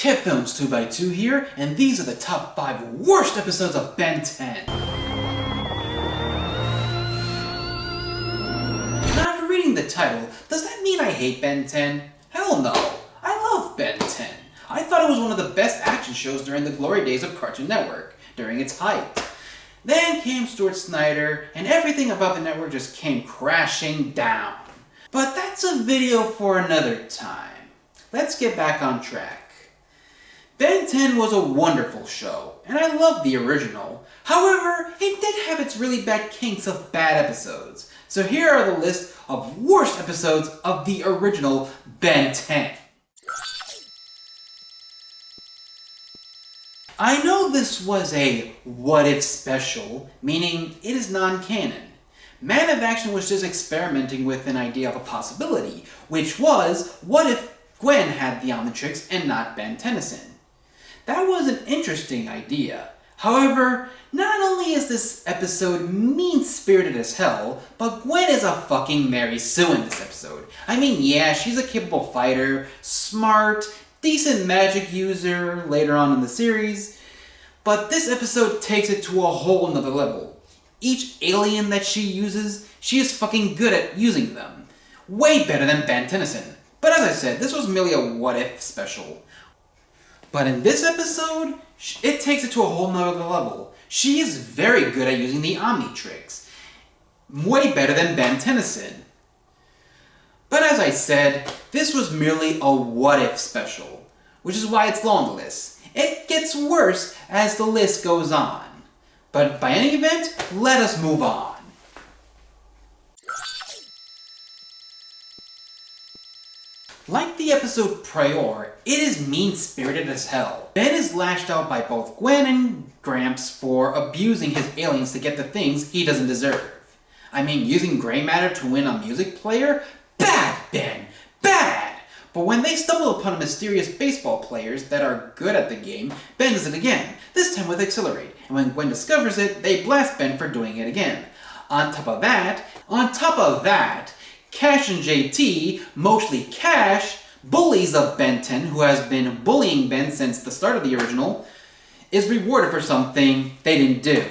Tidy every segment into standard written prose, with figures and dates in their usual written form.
Kev Films 2x2 here, and these are the top 5 worst episodes of Ben 10. Now, after reading the title, does that mean I hate Ben 10? Hell no, I love Ben 10. I thought it was one of the best action shows during the glory days of Cartoon Network, during its height. Then came Stuart Snyder, and everything about the network just came crashing down. But that's a video for another time. Let's get back on track. Ben 10 was a wonderful show, and I loved the original. However, it did have its really bad kinks of bad episodes. So here are the list of worst episodes of the original Ben 10. I know this was a what-if special, meaning it is non-canon. Man of Action was just experimenting with an idea of a possibility, which was, what if Gwen had the Omnitrix and not Ben Tennyson? That was an interesting idea. However, not only is this episode mean-spirited as hell, but Gwen is a fucking Mary Sue in this episode. I mean, yeah, she's a capable fighter, smart, decent magic user later on in the series, but this episode takes it to a whole nother level. Each alien that she uses, she is fucking good at using them. Way better than Ben Tennyson. But as I said, this was merely a what-if special. But in this episode, it takes it to a whole nother level. She is very good at using the Omnitrix. Way better than Ben Tennyson. But as I said, this was merely a what-if special, which is why it's long on the list. It gets worse as the list goes on. But by any event, let us move on. Like the episode prior, it is mean-spirited as hell. Ben is lashed out by both Gwen and Gramps for abusing his aliens to get the things he doesn't deserve. I mean, using gray matter to win a music player? Bad, Ben! Bad! But when they stumble upon mysterious baseball players that are good at the game, Ben does it again, this time with Accelerate. And when Gwen discovers it, they blast Ben for doing it again. On top of that, Cash and JT, mostly Cash, bullies of Ben 10, who has been bullying Ben since the start of the original, is rewarded for something they didn't do.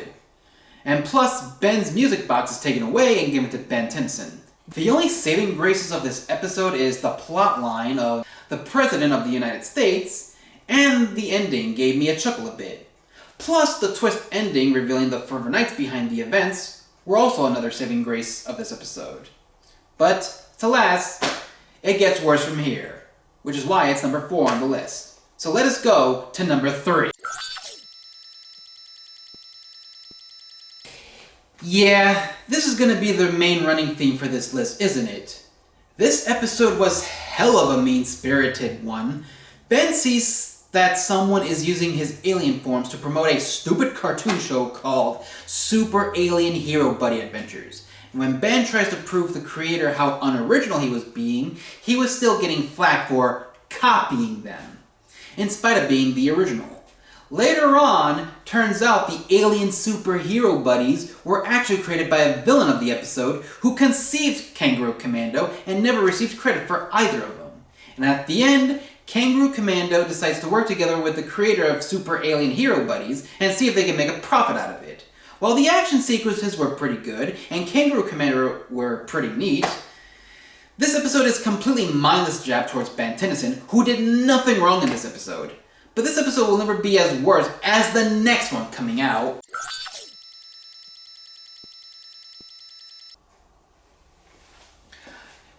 And plus, Ben's music box is taken away and given to Ben Tennyson. The only saving graces of this episode is the plot line of the President of the United States, and the ending gave me a chuckle a bit. Plus, the twist ending revealing the Forever Knights behind the events were also another saving grace of this episode. But, alas, it gets worse from here, which is why it's number 4 on the list. So let us go to number 3. Yeah, this is gonna be the main running theme for this list, isn't it? This episode was hell of a mean-spirited one. Ben sees that someone is using his alien forms to promote a stupid cartoon show called Super Alien Hero Buddy Adventures. And when Ben tries to prove to the creator how unoriginal he was being, he was still getting flack for copying them, in spite of being the original. Later on, turns out the alien superhero buddies were actually created by a villain of the episode who conceived Kangaroo Commando and never received credit for either of them. And at the end, Kangaroo Commando decides to work together with the creator of Super Alien Hero Buddies and see if they can make a profit out of it. While the action sequences were pretty good and Kangaroo Commando were pretty neat, this episode is completely mindless jab towards Ben Tennyson, who did nothing wrong in this episode. But this episode will never be as worse as the next one coming out.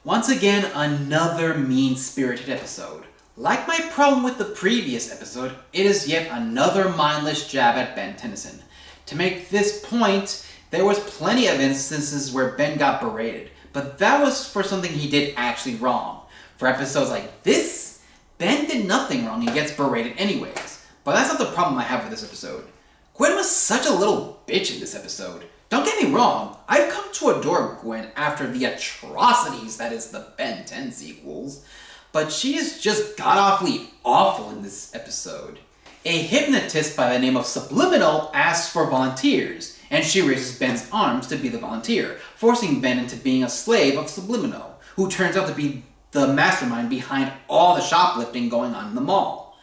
Once again, another mean-spirited episode. Like my problem with the previous episode, it is yet another mindless jab at Ben Tennyson. To make this point, there was plenty of instances where Ben got berated, but that was for something he did actually wrong. For episodes like this, Ben did nothing wrong and gets berated anyways. But that's not the problem I have with this episode. Gwen was such a little bitch in this episode. Don't get me wrong, I've come to adore Gwen after the atrocities that is the Ben 10 sequels, but she is just god-awfully awful in this episode. A hypnotist by the name of Subliminal asks for volunteers, and she raises Ben's arms to be the volunteer, forcing Ben into being a slave of Subliminal, who turns out to be the mastermind behind all the shoplifting going on in the mall.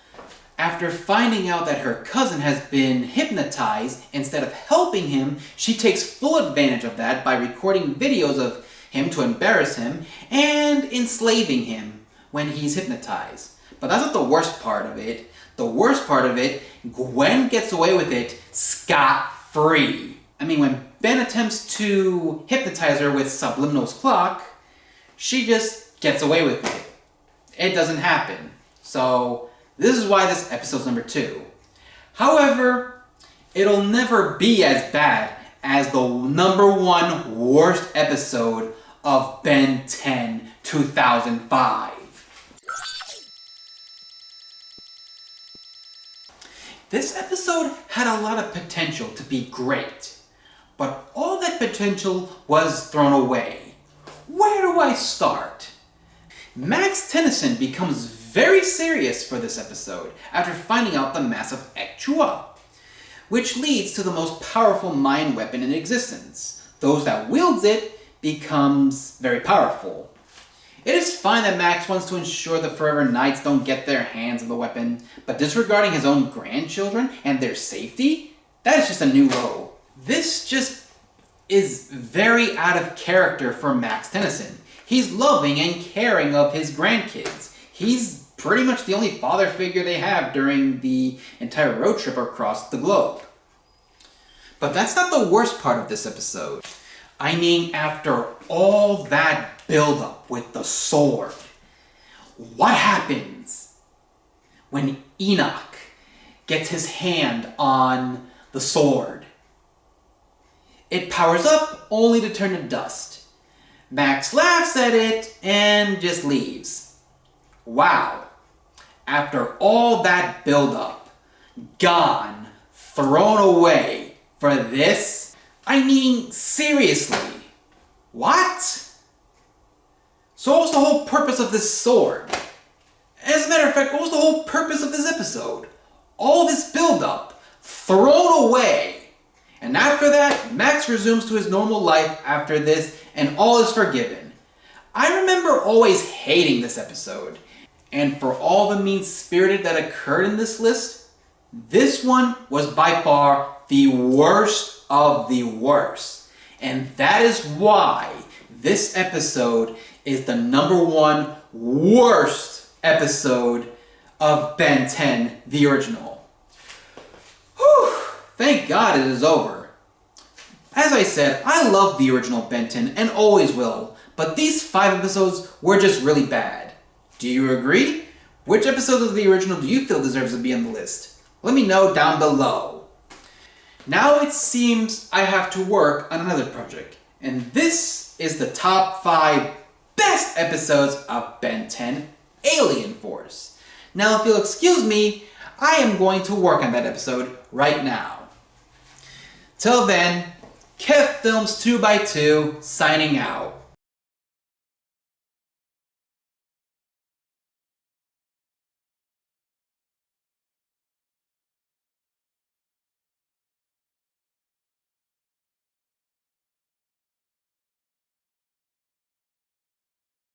After finding out that her cousin has been hypnotized, instead of helping him, she takes full advantage of that by recording videos of him to embarrass him and enslaving him when he's hypnotized. But that's not the worst part of it. The worst part of it, Gwen gets away with it scot-free. I mean, when Ben attempts to hypnotize her with Subliminal's clock, she just gets away with it. It doesn't happen. So, this is why this episode's number 2. However, it'll never be as bad as the number 1 worst episode of Ben 10 2005. This episode had a lot of potential to be great, but all that potential was thrown away. Where do I start? Max Tennyson becomes very serious for this episode after finding out the massive Ek-Chua, which leads to the most powerful mind weapon in existence. Those that wields it becomes very powerful. It is fine that Max wants to ensure the Forever Knights don't get their hands on the weapon, but disregarding his own grandchildren and their safety? That is just a new low. This just is very out of character for Max Tennyson. He's loving and caring of his grandkids. He's pretty much the only father figure they have during the entire road trip across the globe. But that's not the worst part of this episode. I mean, after all that build-up with the sword, what happens when Enoch gets his hand on the sword? It powers up only to turn to dust. Max laughs at it and just leaves. Wow. After all that build-up, gone, thrown away for this? I mean, seriously. What? So what was the whole purpose of this sword? As a matter of fact, what was the whole purpose of this episode? All this build-up, thrown away. And after that, Max resumes to his normal life after this, and all is forgiven. I remember always hating this episode. And for all the mean-spirited that occurred in this list, this one was by far the worst of the worst. And that is why this episode is the number 1 worst episode of Ben 10, the original. Whew, thank God it is over. As I said, I love the original Ben 10 and always will, but these 5 episodes were just really bad. Do you agree? Which episode of the original do you feel deserves to be on the list? Let me know down below. Now it seems I have to work on another project, and this is the top 5 best episodes of Ben 10 Alien Force. Now if you'll excuse me, I am going to work on that episode right now. Till then, Kev Films 2x2 signing out.